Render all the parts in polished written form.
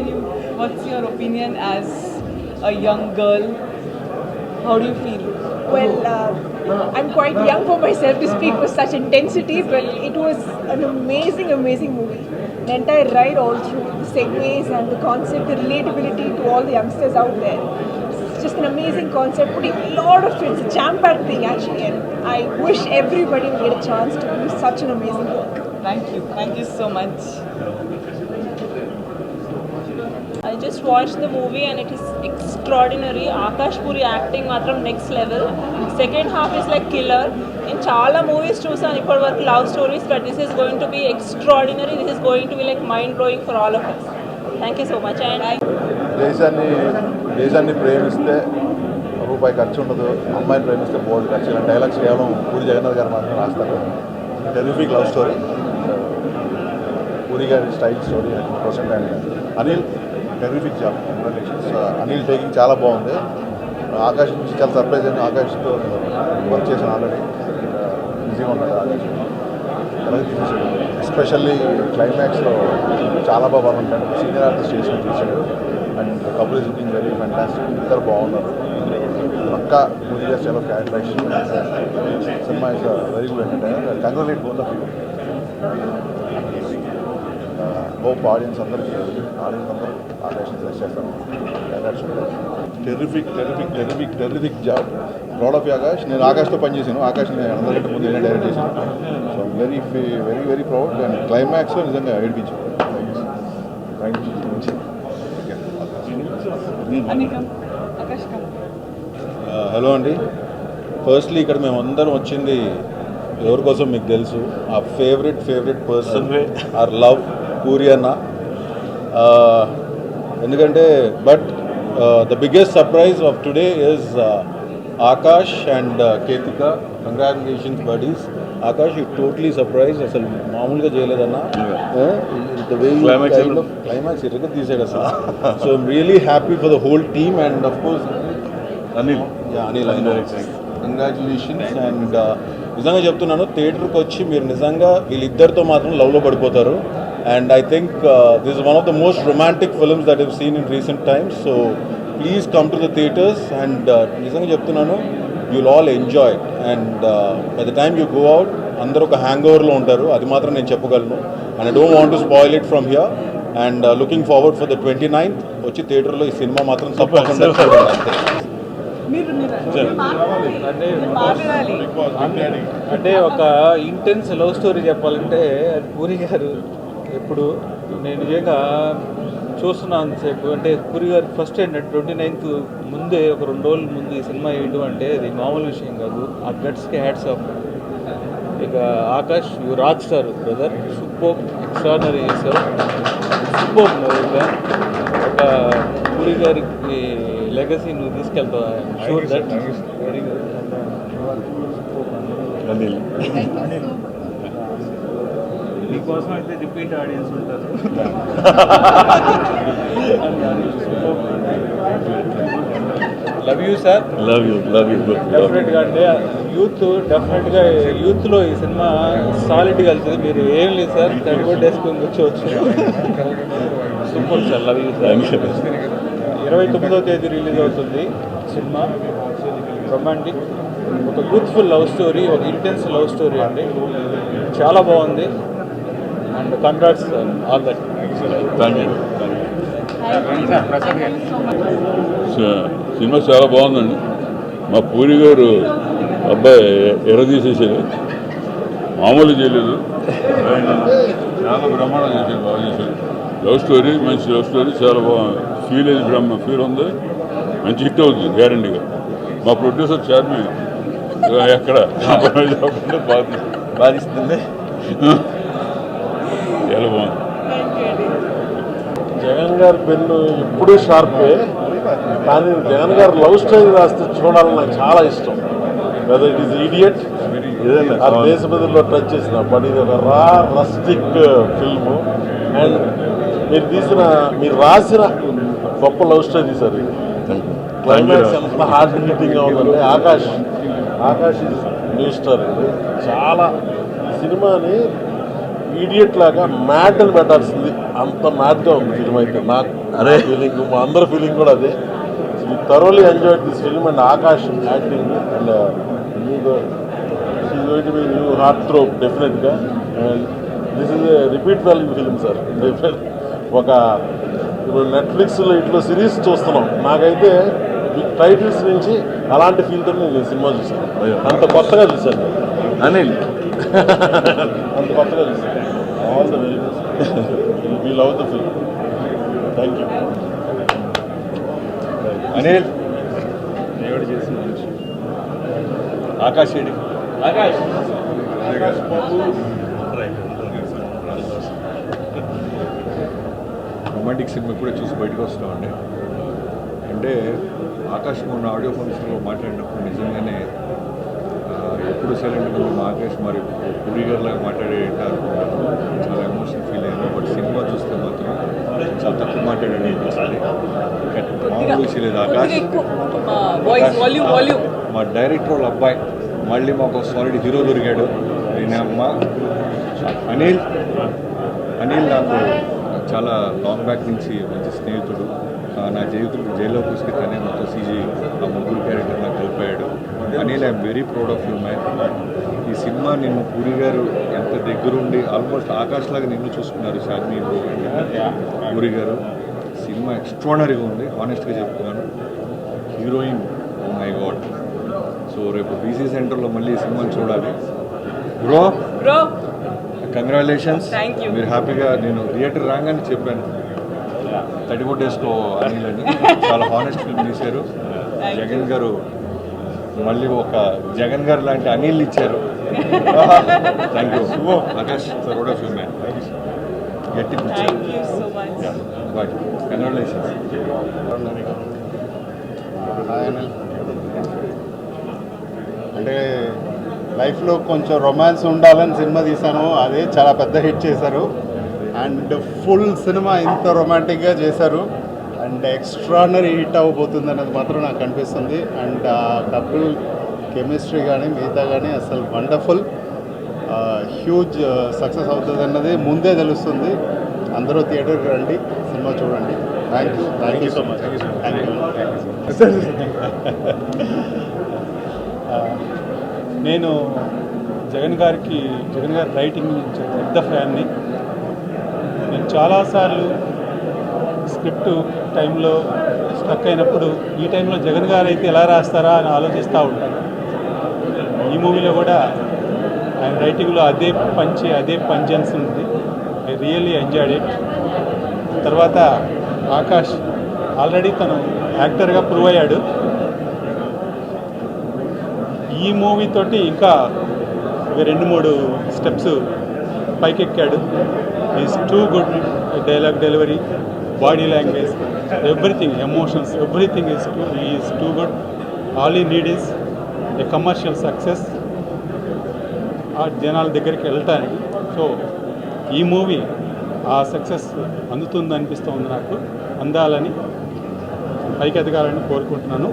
can you, what's your opinion as a young girl? How do you feel? Well, I'm quite young for myself to speak with such intensity, but it was an amazing movie. The entire ride all through, the segues and the concept, the relatability to all the youngsters out there. It's just an amazing concept, putting a lot of it. It's a jam-packed thing actually, and I wish everybody would get a chance to do such an amazing work. Thank you so much. I just watched the movie and it is extraordinary. Akash Puri acting matram next level. Second half is like killer. In chala movies chusanu ippadi varaku love stories, but this is going to be extraordinary. This is going to be like mind blowing for all of us. Thank you so much. And దేశాన్ని ప్రేమిస్తే రూపాయి ఖర్చు ఉండదు, అమ్మాయిని ప్రేమిస్తే board ఖర్చు. ఇలా dialogues కేవలం పూరి జగన్నాథ్ గారు మాత్రం రాస్తారు. టెరిఫిక్ లవ్ స్టోరీ, పూరి గారి style story 100%. And Anil terrific job, congratulations. Anil taking చాలా బాగుంది. ఆకాశ్ నుంచి చాలా సర్ప్రైజ్ అయింది. ఆకాష్తో వర్క్ చేశాను ఆల్రెడీ, బిజీగా ఉన్నాడు ఆకాశ్. అలాగే తీసేసాడు, ఎస్పెషల్లీ క్లైమాక్స్లో చాలా బాగా ఉంటాడు. సీనియర్ ఆర్టిస్ట్ చేసి తీసాడు. And couple is looking very fantastic. ఇద్దరు బాగున్నారు. పక్కా పూరి గారు చాలా characterization. Cinema is very good entertainer. Congratulate both of you. Hope audience అందరూ ఆకాశం సెలెక్ట్ చేస్తాను. Terrific job. Proud of Akash. నేను ఆకాష్తో పనిచేశాను. ఆకాష్ నేను అందరికంటే ముందు నేనే డైరెక్ట్ చేశాను. So very proud. అండ్ క్లైమాక్స్లో నిజంగా ఏడిపించాను. హలో అండి. ఫస్ట్లీ ఇక్కడ మేము అందరం వచ్చింది ఎవరి కోసం మీకు తెలుసు. ఆ favourite person are love puri అన్న. ఎందుకంటే but the biggest surprise of today is Akash and Ketika. Congratulations buddies. Akash you totally surprise. అసలు మామూలుగా చేయలేదన్నా. క్లైమాక్స్ ఇరగ తీసాడు అసలు. So I'm really happy for the whole team and of course Anil. Congratulations. And నిజంగా చెప్తున్నాను, థియేటర్కి వచ్చి మీరు నిజంగా వీళ్ళిద్దరితో మాత్రం లవ్లో పడిపోతారు. And I think this is one of the most romantic films that have seen in recent times. So please come to the theatres. And నిజంగా చెప్తున్నాను, you'll all enjoy it. And by the time you go out, అందరూ ఒక hang ఓవర్లో ఉంటారు. అది మాత్రం నేను చెప్పగలను. And I don't want to spoil it from here. And looking forward for the 29th వచ్చి థియేటర్లో ఈ సినిమా మాత్రం తప్పకుండా చూడండి. అంటే ఒక ఇంటెన్స్ లవ్ స్టోరీ చెప్పాలంటే అది పూరి గారు. ఎప్పుడు నేను నిజంగా చూస్తున్నాను సేపు. అంటే పూరి గారు ఫస్ట్ ఏంటంటే 29th ముందే ఒక 2 రోజుల ముందు ఈ సినిమా వేయడం అంటే అది మామూలు విషయం కాదు. ఆ గట్స్కి హ్యాట్స్ ఆఫ్. ఇక Akash you rock star brother. Super extraordinary చేశారు. సూపర్ ఇంకా ఒక పూరి గారికి లెగసీ నువ్వు తీసుకెళ్తావు. Sure that very good. మీకోసం అయితే రిపీట్ ఆడియన్స్ ఉంటారు. Love you sir. Love you డెఫినెట్గా అంటే డెఫినెట్గా యూత్లో ఈ సినిమా సాలిడ్గా వెళ్తుంది. మీరు ఏం లేదు సార్, 30 days కూర్చోవచ్చు. Super sir. Love you sir. 29వ తేదీ రిలీజ్ అవుతుంది సినిమా. రొమాంటిక్, ఒక యూత్ఫుల్ లవ్ స్టోరీ, ఒక ఇంటెన్స్ లవ్ స్టోరీ అండి. చాలా బాగుంది. And congrats all that. సినిమా చాలా బాగుందండి. మా పూరి గారు అబ్బాయి ఎర్రదీసేసాడు, మామూలు చేయలేదు. చాలా బ్రహ్మాండం చేశాడు, బాగా చేశాడు. లవ్ స్టోరీ, మంచి లవ్ స్టోరీ, చాలా బాగుంది. ఫీల్ ఉంది, మంచి హిట్ అవుతుంది గ్యారంటీగా. మా ప్రొడ్యూసర్ చైర్మన్ ఎక్కడ బాధిస్తుంది. చాలా బాగుంది. జగన్ గారి పెన్ను ఎప్పుడూ షార్పే, కానీ జగన్ గారు లవ్ స్టోరీ రాస్తే చూడాలని నాకు చాలా ఇష్టం. వెదర్ ఇట్ ఈస్ ఈడియట్ ఆ దేశబదిలో టచ్ చేసిన, బట్ ఇది ఒక రస్టిక్ ఫిల్మ్. అండ్ మీరు రాసిన గొప్ప లవ్ స్టోరీ సార్. క్లైమాక్స్ ఎంత హార్ట్ బీటింగ్గా ఉందంటే ఆకాష్ ఈజ్ న్యూ స్టార్. చాలా సినిమాని ఈడియట్ లాగా మ్యాట్ అని పెట్టాల్సింది, అంత మ్యాట్గా ఉంది ఫిల్మ్ అయితే. నాకు అదే ఫీలింగ్, మా అందరి ఫీలింగ్ కూడా అదే. You thoroughly enjoyed this film and Akash acting and she's going to be new heart throb డెఫినెట్గా. And this is a repeat value film sir. Definite ఒక ఇప్పుడు నెట్ఫ్లిక్స్లో ఇట్లా సిరీస్ చూస్తున్నాం, నాకైతే టైటిల్స్ నుంచి అలాంటి ఫీల్తో నేను సినిమా చూసాను. అంత కొత్తగా చూశాను అనిల్. అంత కొత్తగా చూసాను. All the very best. We love the film. Thank you. Anil దేవుడు చేసిన మనిషి Akash AD. Akash romantic cinema ఇప్పుడే చూసి బయటకు వస్తున్నామండి. అంటే ఆకాష్ మొన్న ఆడియో ఫంక్షన్లో మాట్లాడినప్పుడు నిజంగానే ఎప్పుడు సైలెంట్గా మా ఆకాష్ మరి పూరి గారిలాగా మాట్లాడేటారు, చాలా ఎమోషన్ ఫీల్ అయ్యాను. బట్ సినిమా చూస్తే మాత్రం చాలా తక్కువ మాట్లాడాడు అనిపించింది. మామూలు చేయలేదు ఆకాష్. మా డైరెక్టర్ వాళ్ళ అబ్బాయి మళ్ళీ మాకు సాలిడ్ హీరో దొరికాడు. నేను అమ్మ అనిల్ నాకు చాలా లాంగ్ బ్యాక్ నుంచి మంచి స్నేహితుడు. నా జీవితంలో జైల్లో కూసుకి తనే మొత్తం సీజీ ఆ ముగ్గురు క్యారెక్టర్ నాకు కలిపాడు. Anil I'm very proud of you man. ఈ సినిమా నిన్ను పూరి గారు ఎంత దగ్గరుండి ఆల్మోస్ట్ ఆకాష్ లాగా నిన్ను చూసుకున్నారు షాగ్ని పూరి గారు. సినిమా ఎక్స్ట్రాడనరీగా ఉంది, హానెస్ట్గా చెప్తున్నాను. Heroine oh my god. So రేపు బీసీ సెంటర్లో మళ్ళీ ఈ సినిమాని చూడాలి. Bro congratulations. మీరు హ్యాపీగా, నేను థియేటర్ రాగానే చెప్పాను 34 డేస్లో అనిల్ అని. చాలా హానెస్ట్ ఫిల్మ్ తీశారు. జగన్ గారు మళ్ళీ ఒక జగన్ గారు లాంటి అనిల్ ఇచ్చారు. Thank you Akash. Proud of you man. గట్టి పిక్చర్. బాయ్. కంగ్రాచులేషన్స్. అంటే లైఫ్లో కొంచెం రొమాన్స్ ఉండాలని సినిమా తీశాను, అదే చాలా పెద్ద హిట్ చేశారు. అండ్ ఫుల్ సినిమా ఇంత రొమాంటిక్గా చేశారు అండ్ ఎక్స్ట్రానరీ హిట్ అవ్వబోతుంది అనేది మాత్రం నాకు అనిపిస్తుంది. అండ్ కపుల్ కెమిస్ట్రీ కానీ మిగతా కానీ అసలు వండర్ఫుల్, హ్యూజ్ సక్సెస్ అవుతుంది అన్నది ముందే తెలుస్తుంది. అందరూ థియేటర్కి రండి, సినిమా చూడండి. Thank you so much. నేను జగన్ గారి రైటింగ్ పెద్ద ఫ్యాన్ని. నేను చాలాసార్లు స్క్రిప్ట్ టైంలో స్ట్రక్ అయినప్పుడు ఈ టైంలో జగన్ గారు అయితే ఎలా రాస్తారా అని ఆలోచిస్తూ ఉంటాను. ఈ మూవీలో కూడా ఆయన రైటింగ్లో అదే పంచెన్స్ ఉంది. I really enjoyed it. తర్వాత ఆకాష్ ఆల్రెడీ తను యాక్టర్గా ప్రూవ్ అయ్యాడు. ఈ మూవీ తోటి ఇంకా 2-3 స్టెప్స్ పైకెక్కాడు. Is too good. Dialogue delivery, body language, everything, emotions, everything is too good. All he need is a commercial success, ఆ జనాల దగ్గరికి వెళ్ళటానికి. సో ఈ మూవీ ఆ సక్సెస్ అందుతుంది అనిపిస్తుంది నాకు. అందాలని, పైకి ఎదగాలని కోరుకుంటున్నాను.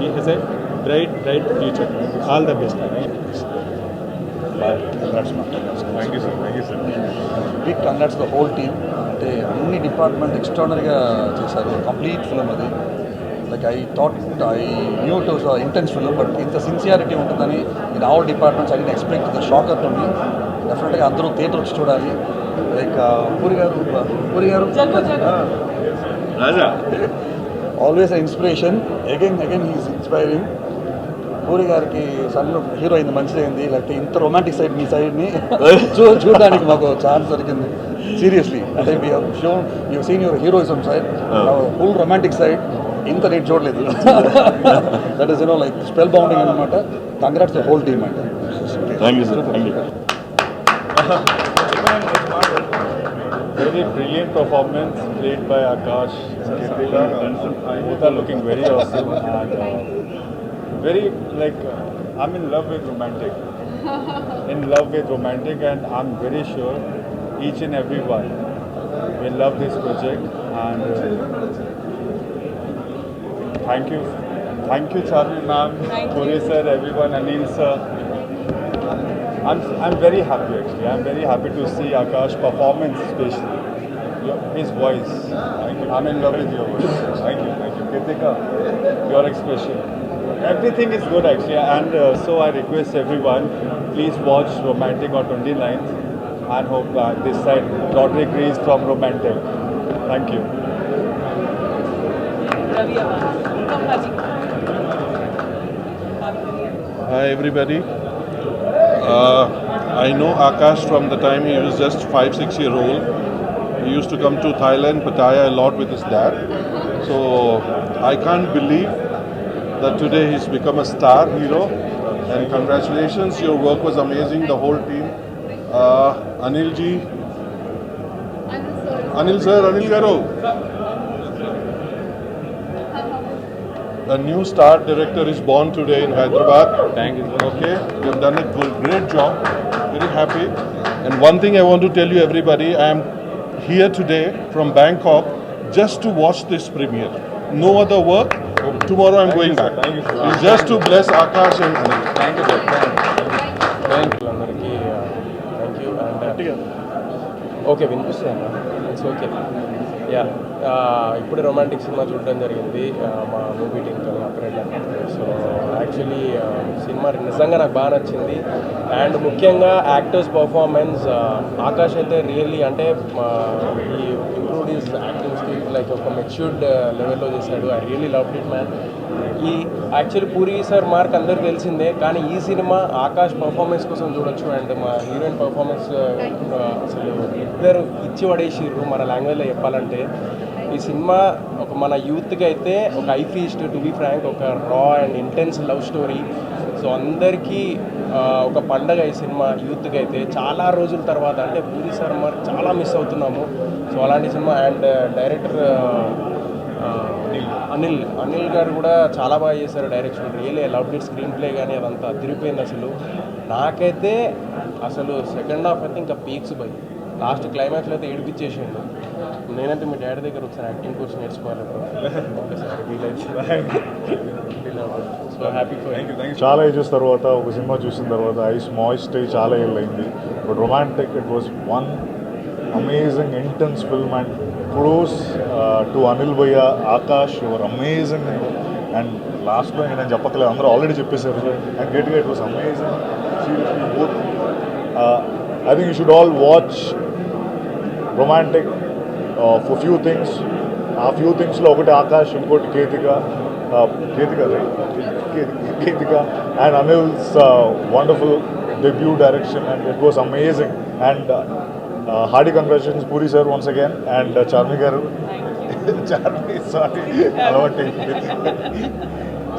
He has a bright future. All the best. Thank you sir. Big congrats the whole team. అంటే అన్ని డిపార్ట్మెంట్ ఎక్స్ట్రానరీగా చేశారు. కంప్లీట్ ఫిల్మ్ అది. Like I knew it was intense film, but ఇంత సిన్సియారిటీ ఉంటుందని in all departments I didn't expect. The shocker to me. డెఫినెట్గా అందరూ theatre వచ్చి చూడాలి. లైక్ పూరి గారు always inspiration. Again he's inspiring. Puri గారికి సన్ను హీరో అయింది, మంచిదైంది. లేకపోతే ఇంత రొమాంటిక్ సైడ్ మీ సైడ్ని చూడడానికి మాకు ఛాన్స్ దొరికింది. సీరియస్లీ, అంటే you seen your heroism side, full romantic side ఇంత నేను చూడలేదు. That is like spell bounding అనమాట. కంగ్రాట్స్ ద హోల్ టీమ్ అంటే. Thank you sir. Thank you. Very brilliant performance played by Akash and Kritika. Both are looking very awesome and very I'm in love with romantic. And I'm very sure each and everyone will love this project. And thank you Charvi ma'am, Puri sir, everyone, Anil sir. I'm very happy actually. I'm very happy to see Akash performance especially. His voice. I'm in love with your voice. Thank you. Kritika, your expression. Everything is good actually, and so I request everyone, please watch Romantic on 29th and hope this side Roderick Rees from Romantic. Thank you. Ravi Aman. Come, Ravi. Hi everybody. I know Akash from the time he was just 5-6 year old. He used to come to Thailand, Pattaya a lot with his dad. So I can't believe that today he's become a star hero. And congratulations, your work was amazing, the whole team. Anil ji. Anil sir, Anil Garu. A new star director is born today in Hyderabad. Thank you. Okay, you have done a great job. Very happy. And one thing I want to tell you, everybody, I am here today from Bangkok just to watch this premiere. No other work. Tomorrow I'm going back. It's just to bless Akash and Anil. Thank you sir thank you అందరికీ thank you and okay వినిపిస్తుంది it's okay yeah ఇప్పుడే romantic cinema చూడడం జరిగింది మా movie టీంతో అప్రెడ్. So actually cinema నిజంగా నాకు బాగా నచ్చింది. అండ్ ముఖ్యంగా యాక్టర్స్ పర్ఫార్మెన్స్ ఆకాష్ అయితే రియల్లీ అంటే ఈ improved is acting skill like ఒక మెచ్యూర్డ్ లెవెల్లో చేశాడు. I really love it man. ఈ యాక్చువల్లీ పూరి సార్ మార్క్ అందరికి తెలిసిందే, కానీ ఈ సినిమా ఆకాష్ పర్ఫార్మెన్స్ కోసం చూడొచ్చు. అండ్ మా హీరోయిన్ పర్ఫార్మెన్స్ అసలు ఇద్దరు ఇచ్చి పడేసిర్రు మన లాంగ్వేజ్లో చెప్పాలంటే. ఈ సినిమా ఒక మన యూత్కి అయితే ఒక ఐఫీస్ట్ టు బీ ఫ్రాంక్ ఒక రా and intense love story. So అందరికీ ఒక పండగ ఈ సినిమా యూత్కి అయితే. చాలా రోజుల తర్వాత అంటే పూరి సార్ మార్క్ చాలా మిస్ అవుతున్నాము. సో అలాంటి సినిమా. అండ్ డైరెక్టర్ అనిల్ గారు కూడా చాలా బాగా చేశారు direction. Really love it. Screen play కానీ అదంతా తిరిగిపోయింది అసలు. నాకైతే అసలు సెకండ్ హాఫ్ అయితే ఇంకా పీక్స్ పోయి లాస్ట్ క్లైమాక్స్లో అయితే ఏడిపించేసిండు. నేనైతే మీ డాడీ దగ్గర ఒకసారి యాక్టింగ్ కోర్స్ నేర్చుకోవాలి ఒకసారి వీలైతే. సో హ్యాపీ ఫర్ చాలా ఏజెస్ తర్వాత ఒక సినిమా చూసిన తర్వాత ఐస్ మాయిస్ట్ అయ్యి చాలా ఏళ్ళైంది. But romantic it was one amazing intense film and close to Anil భయ్య, ఆకాష్, యువర్ అమేజింగ్. అండ్ లాస్ట్లో నేను చెప్పట్లేదు, అందరూ ఆల్రెడీ చెప్పేశారు. అండ్ గట్టిగా it was amazing. Seriously both I think you should all watch Romantic for few things. A few things lo okati Akash, inkoti Kritika, and Anil's wonderful debut direction, and it was amazing. And hearty congratulations Puri sir once again, and Charmi garu. Charmi, sorry.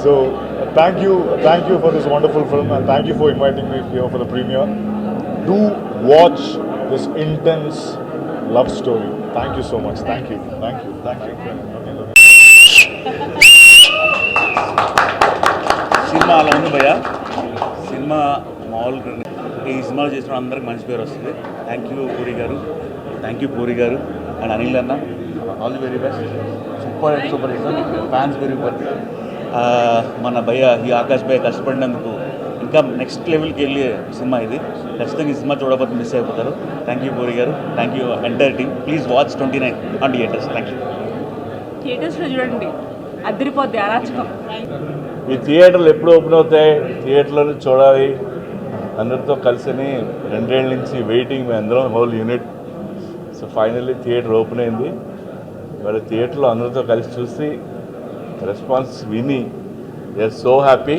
So thank you for this wonderful film, and thank you for inviting me here for the premiere. Do watch this intense love story. Thank you so much. Thank you. Cinema అలా ఉంది భయ్య. Cinema మామూలుగా ఈ సినిమాలు చేసిన అందరికి మంచి పేరు వస్తుంది. థ్యాంక్ యూ పూరి గారు అండ్ అనిల్ అన్న. All the very best. Super hit fans very good. మన భయ్య ఈ ఆకాష్ భయ్య కష్టపడినందుకు ఇంకా నెక్స్ట్ లెవెల్కి వెళ్ళే సినిమా ఇది. ఖచ్చితంగా ఈ సినిమా చూడకపోతే మిస్ అయిపోతారు. థ్యాంక్ యూ పూరి గారు. Thank you entire team. Please watch 29 on theatres. Thank you. థియేటర్స్లో చూడండి, అద్దరిపోద్ది అరాచకం. ఈ థియేటర్లు ఎప్పుడు ఓపెన్ అవుతాయి, థియేటర్లను చూడాలి అందరితో కలిసిని 2 ఏళ్ళ నుంచి వెయిటింగ్. మేము అందరం whole unit. So finally theatre open అయింది. ఇవాళ థియేటర్లో అందరితో కలిసి చూసి రెస్పాన్స్ విని వీఆర్ సో హ్యాపీ.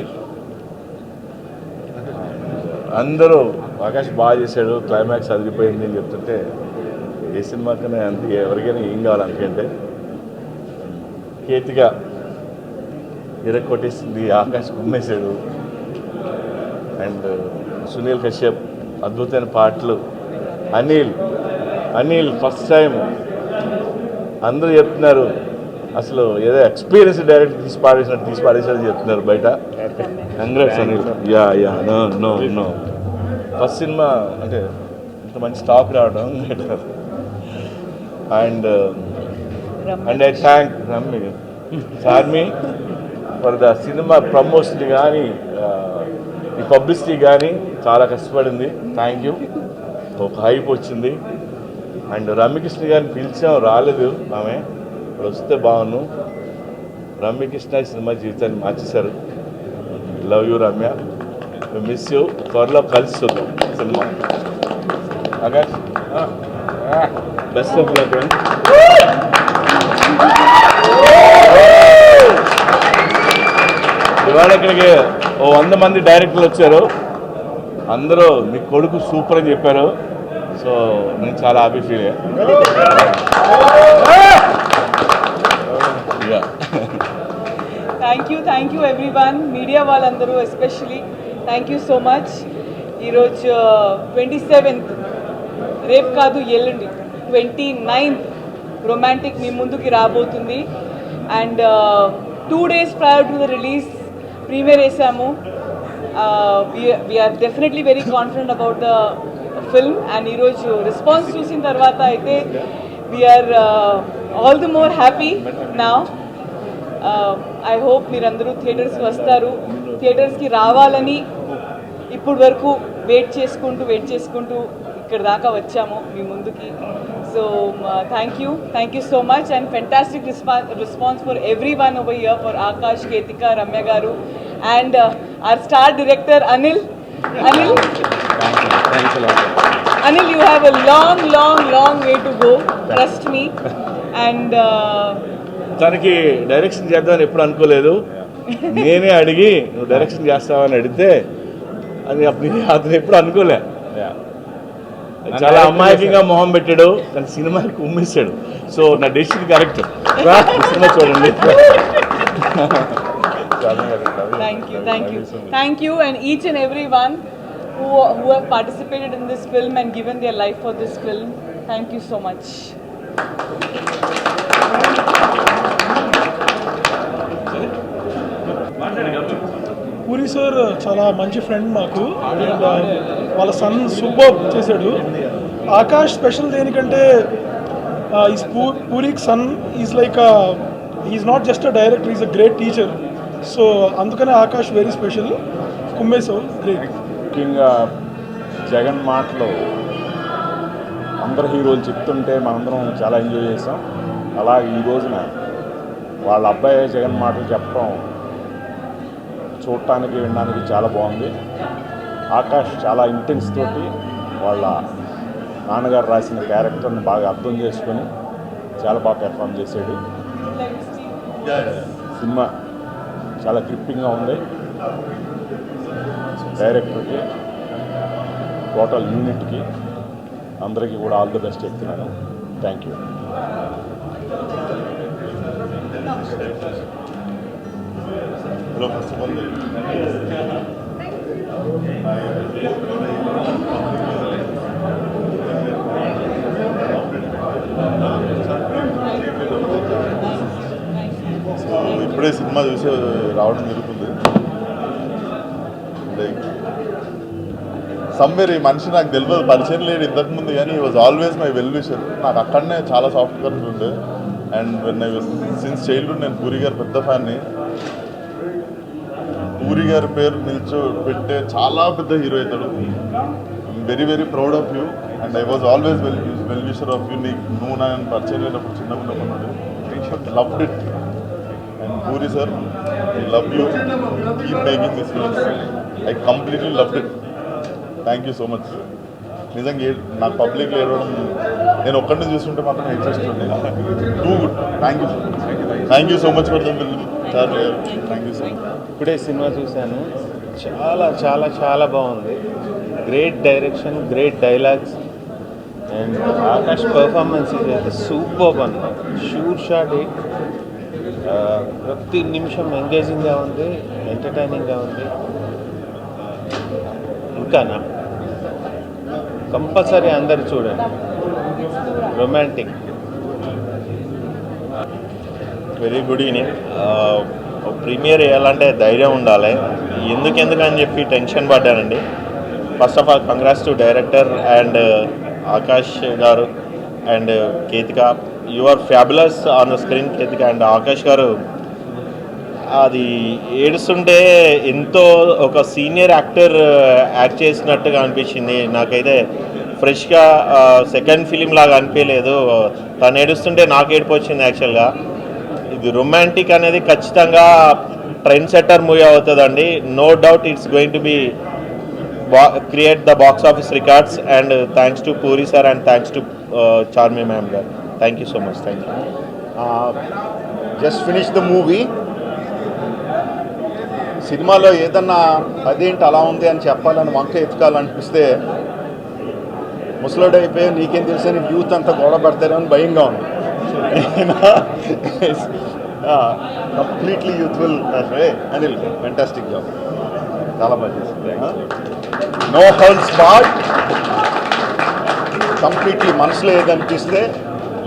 అందరూ ఆకాష్ బాగా చేశాడు, క్లైమాక్స్ అదిరిపోయింది అని చెప్తుంటే ఏ సినిమా కన్నా అంత ఎవరికైనా ఏం కావాలి అందుకంటే. కేతిగా కొట్టేసింది, ఆకాష్ కుమ్మేశాడు. అండ్ సునీల్ కశ్యప్ అద్భుతమైన పాటలు. అనిల్ ఫస్ట్ టైం అందరూ చెప్తున్నారు అసలు ఏదో ఎక్స్పీరియన్స్ డైరెక్ట్ తీసి పాడేసినట్టు చెప్తున్నారు బయట. Congrats Anil. Yeah no first cinema అంటే ఇంత మంచి స్టాక్ రావడం. And I thank Charmi for the cinema promotion కానీ ఈ పబ్లిసిటీ కానీ చాలా కష్టపడింది. Thank you. ఒక హైప్ వచ్చింది. అండ్ రమ్యకృష్ణ గారిని పిలిచాం, రాలేదు ఆమె. ఇప్పుడు వస్తే బాగున్నాను. రమ్యకృష్ణ సినిమా జీవితాన్ని మార్చేశారు. Love you Ramya, miss you. త్వరలో కలిసి చూద్దాం cinema. Akash best of luck. ఇవాళ ఇక్కడికి 100 మంది డైరెక్టర్లు వచ్చారు. అందరూ మీ కొడుకు సూపర్ అని చెప్పారు. సో నేను చాలా హ్యాపీ ఫీల్ అయ్యా. థ్యాంక్ యూ ఎవ్రీవన్, మీడియా వాళ్ళందరూ especially thank you so much. ఈరోజు 27th, రేపు కాదు ఎల్లుండి 29th రొమాంటిక్ మీ ముందుకి రాబోతుంది. And 2 days prior to the release premiere వేసాము. We're definitely very confident about the film. And ఈరోజు రెస్పాన్స్ చూసిన తర్వాత అయితే we're all the more happy now. I hope మీరందరూ థియేటర్స్కి వస్తారు. థియేటర్స్కి రావాలని ఇప్పుడు వరకు వెయిట్ చేసుకుంటూ ఇక్కడ దాకా వచ్చాము మీ ముందుకి. So thank you so much and fantastic response for every one over here, for Akash, Ketika, Ramya గారు and our star director Anil, you have a long way to go, trust me. And తనకి డైరెక్షన్ చేద్దామని ఎప్పుడు అనుకోలేదు. నేనే అడిగి నువ్వు డైరెక్షన్ చేస్తావని అడిగితే అది అతను ఎప్పుడు అనుకోలే. చాలా అమాయకంగా మొహం పెట్టాడు, కానీ సినిమాకి ఉమ్మేశాడు. సో నా డెసిషన్ కరెక్ట్. సినిమా చూడండి. Thank you and each and everyone who have participated in this film and given their life for this film. Thank you so much. Puri sir చాలా మంచి ఫ్రెండ్ మాకు. అండ్ వాళ్ళ సన్ సూపర్ చేశాడు. Akash special దేనికంటే పూరికి son is like is not just a director, is a great teacher. So అందుకనే Akash very special. కుమ్మేశావు, great. ముఖ్యంగా జగన్ మాటలు అందరు హీరోలు చెప్తుంటే మనందరం చాలా ఎంజాయ్ చేసాం. అలా ఈ రోజున వాళ్ళ అబ్బాయి జగన్ మాటలు చెప్పడం చూడటానికి వినడానికి చాలా బాగుంది. ఆకాష్ చాలా ఇంటెన్స్ తోటి వాళ్ళ నాన్నగారు రాసిన క్యారెక్టర్ని బాగా అర్థం చేసుకొని చాలా బాగా పెర్ఫామ్ చేశాడు. సినిమా చాలా గ్రిప్పింగ్గా ఉంది. డైరెక్టర్కి, టోటల్ యూనిట్కి అందరికీ కూడా ఆల్ ది బెస్ట్ చెప్తున్నాను. Thank you. Hello, first of all ఇప్పుడే సినిమా చూసి రావడం జరుగుతుంది. లైక్ సమ్వేర్ ఈ మనిషి నాకు తెలియదు, పరిచయం లేడు ఇంతకుముందు, కానీ ఈ was always my well wisher. నాకు అక్కడనే చాలా సాఫ్ట్ కర్నర్ ఉండే. And when I was since childhood నేను పూరి గారు పెద్ద ఫ్యాన్ని. పూరి గారి పేరు పెట్టే చాలా పెద్ద హీరో అవుతాడు. Very very proud of you and I was always well wisher of you. నువ్వు నన్ను పరిచయం లేనప్పుడు చిన్నగా ఉన్నప్పుడు loved it. And puri sir, I love you, keep making this films. I completely loved it. Thank you so much. నిజంగా నాకు పబ్లిక్లో ఏడవడం నేను ఒక్కడిని చూస్తుంటే మాత్రం ఇంట్రెస్ట్ ఉండే. Too good. Thank you so much for the film sir. Thank you so much. ఇప్పుడే సినిమా చూశాను, చాలా చాలా చాలా బాగుంది. Great direction, great dialogues and Akash performance అయితే సూపర్ అన్న. Sure shot hit. ప్రతి నిమిషం ఎంగేజింగ్గా ఉంది, ఎంటర్టైనింగ్గా ఉంది. ఇంకానా కంపల్సరీ అందరు చూడండి. Romantic. Very good evening. Premiere వేయాలంటే ధైర్యం ఉండాలి. ఎందుకని చెప్పి టెన్షన్ పడ్డానండి. First of all congrats to director and Akash గారు and Ketika. You are fabulous on the screen Ketika. And Akash గారు అది ఏడుస్తుంటే ఎంతో ఒక సీనియర్ యాక్టర్ యాక్ట్ చేసినట్టుగా అనిపించింది నాకైతే. ఫ్రెష్గా సెకండ్ ఫిలిం లాగా అనిపించలేదు. తను ఏడుస్తుంటే నాకు ఏడుపు వచ్చింది యాక్చువల్గా. ఇది రొమాంటిక్ అనేది ఖచ్చితంగా ట్రెండ్ సెట్టర్ మూవీ అవుతుందండి. No doubt it's going to be create the box office records. And thanks to Puri sir and thanks to Charmi ma'am గారు. Thank you so much. Thank you. Just finish the movie. సినిమాలో ఏదన్నా అదేంటి అలా ఉంది అని చెప్పాలని వంక ఎత్తుకాలనిపిస్తే ముసలోడు అయిపోయి నీకేం తెలుసు అని యూత్ అంతా గొడవ పడతారేమని భయంగా ఉంది. Completely youthful. Anil fantastic job, చాలా బాగా చేసింది. No holes board. కంప్లీట్లీ మనసులో ఏదనిపిస్తే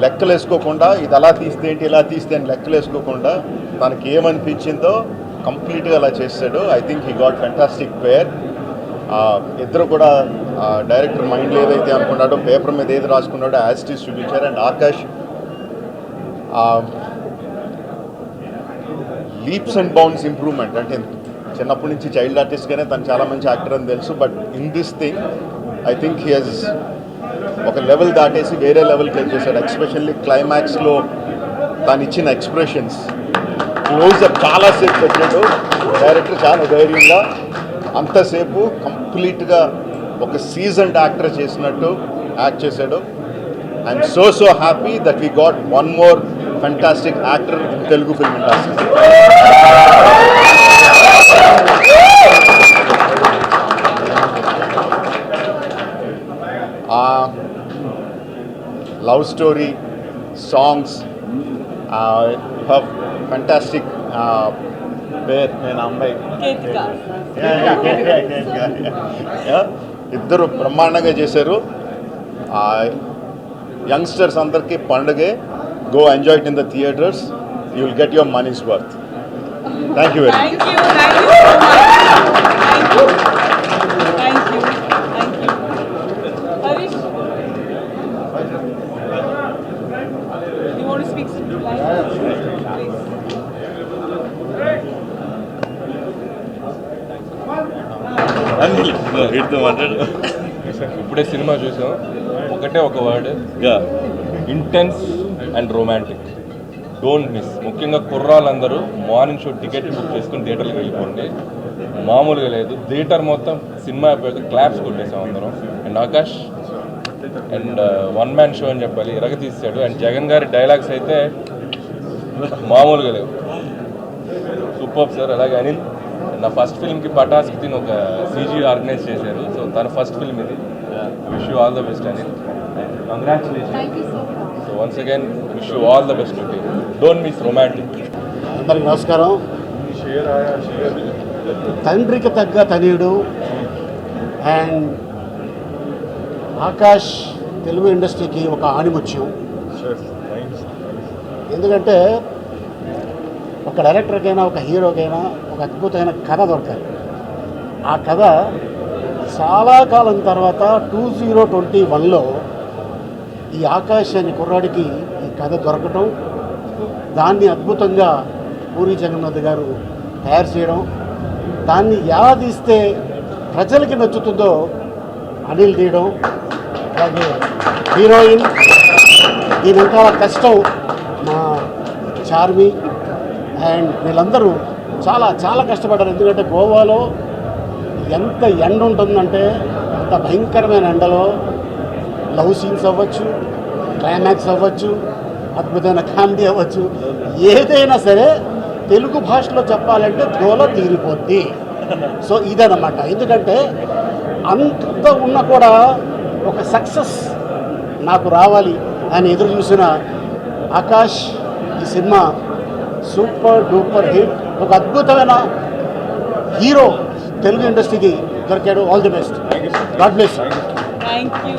లెక్కలు వేసుకోకుండా ఇది అలా తీస్తే ఏంటి ఇలా తీస్తే అని లెక్కలు వేసుకోకుండా తనకి ఏమనిపించిందో కంప్లీట్గా అలా చేస్తాడు. I think he got fantastic pair. ఇద్దరు కూడా డైరెక్టర్ మైండ్లో ఏదైతే అనుకున్నాడో పేపర్ మీద ఏది రాసుకున్నాడో యాజ్ ఇట్ ఈస్ చూపించారు. And Akash leaps and bounds improvement. అంటే చిన్నప్పటి నుంచి చైల్డ్ ఆర్టిస్ట్గానే తను చాలా మంచి యాక్టర్ అని తెలుసు. But in this thing I think he he's ఒక లెవెల్ దాటేసి వేరే లెవెల్కి వెళ్ళేసాడు. ఎక్స్పెషల్లీ క్లైమాక్స్లో తను ఇచ్చిన ఎక్స్ప్రెషన్స్ క్లోజ్అప్ చాలాసేపు పెట్టాడు డైరెక్టర్. చాలా ధైర్యంగా అంతసేపు కంప్లీట్గా ఒక సీజన్డ్ యాక్టర్ చేసినట్టు యాక్ట్ చేశాడు. I'm so happy that we got one more fantastic actor in Telugu film industry. Love story, songs, fantastic pair. నేను అమ్మాయి ఇద్దరు బ్రహ్మాండంగా చేశారు. యంగ్స్టర్స్ అందరికీ పండుగే. Go enjoy it in the theatres. You will get your money's worth. Thank you very much. ఇప్పుడే సినిమా చూసాం. ఒకటే ఒక word, intense and romantic. Don't miss. ముఖ్యంగా కుర్రాళ్ళందరూ మార్నింగ్ షో టికెట్ బుక్ చేసుకుని థియేటర్కి వెళ్ళిపోండి. మామూలుగా లేదు. థియేటర్ మొత్తం సినిమా అయిపోయాక క్లాప్స్ కొట్టేసాం అందరం. And Akash and one man show అని చెప్పాలి, ఇరగ తీసాడు. అండ్ జగన్ గారి డైలాగ్స్ అయితే మామూలుగా లేవు. Super sir. అలాగే అనిల్ నా ఫస్ట్ ఫిల్మ్కి పటాస్కి తిని ఒక సీజీ ఆర్గనైజ్ చేశారు. సో తన ఫస్ట్ ఫిల్మ్ ఇది. Wish you all the best Anil. Congratulation. So once again wish you all the best. Don't miss romantic. అందరికి నమస్కారం. తండ్రికి తగ్గ తనయుడు అండ్ ఆకాష్ తెలుగు ఇండస్ట్రీకి ఒక ఆణిముత్యం. ఎందుకంటే ఒక డైరెక్టర్కైనా ఒక హీరోకైనా ఒక అద్భుతమైన కథ దొరకాలి. ఆ కథ చాలా కాలం తర్వాత 2021లో ఈ ఆకాష్ అనే కుర్రాడికి ఈ కథ దొరకటం, దాన్ని అద్భుతంగా పూరి జగన్నాథ్ గారు తయారు చేయడం, దాన్ని ఎలా తీస్తే ప్రజలకి నచ్చుతుందో అనిల్ తీయడం, అలాగే హీరోయిన్ దీని వెనకాల కష్టం మా చార్మి అండ్ వీళ్ళందరూ చాలా చాలా కష్టపడ్డారు. ఎందుకంటే గోవాలో ఎంత ఎండ ఉంటుందంటే అంత భయంకరమైన ఎండలో లవ్ సీన్స్ అవ్వచ్చు, క్లైమాక్స్ అవ్వచ్చు, అద్భుతమైన కామెడీ అవ్వచ్చు, ఏదైనా సరే తెలుగు భాషలో చెప్పాలంటే దోల తీరిపోద్ది. సో ఇదన్నమాట. ఎందుకంటే అంత ఉన్నా కూడా ఒక సక్సెస్ నాకు రావాలి అని ఎదురు చూసిన ఆకాష్ ఈ సినిమా సూపర్ డూపర్ హిట్. ఒక అద్భుతమైన హీరో తెలుగు ఇండస్ట్రీకి దొరికాడు. All the best. God bless. Thank you.